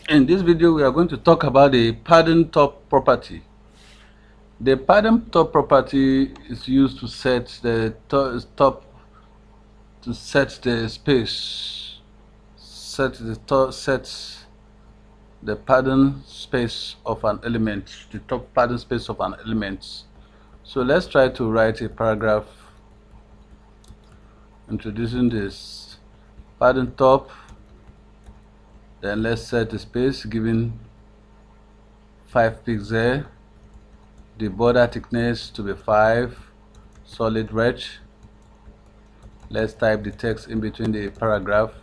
In this video, we are going to talk about the padding top property. The padding top property is used to set the top to set the space, set the padding space of an element, the top padding space of an element. So let's try to write a paragraph introducing this padding top. Then let's set the space giving 5 pixels, the border thickness to be 5, solid red. Let's type the text in between the paragraph.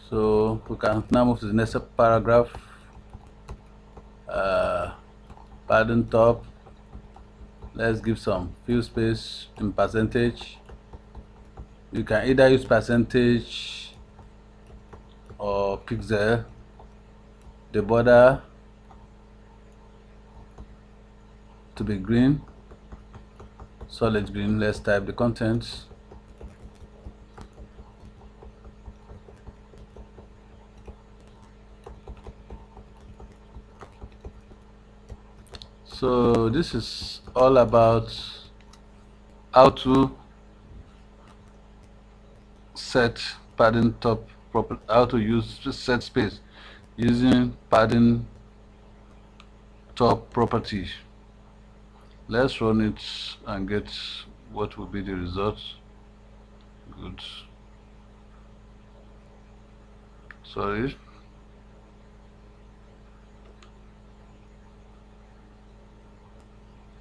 So we can now move to the next paragraph. Padding top. Let's give some fill space in percentage. You can either use percentage or pixel. The border to be green, solid green. Let's type the contents. So this is all about how to set padding top property, how to use set space using padding top property. Let's run it and get what will be the result. Good. Sorry.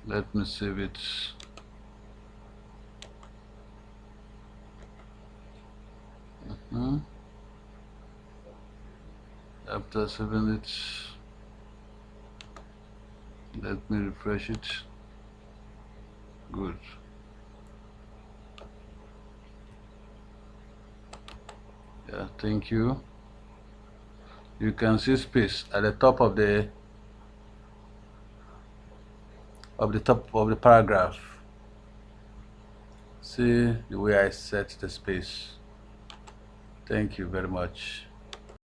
Let me save it. After saving it, let me refresh it. Good. Yeah, thank you. You can see space at the top of the top of the paragraph. See the way I set the space. Thank you very much.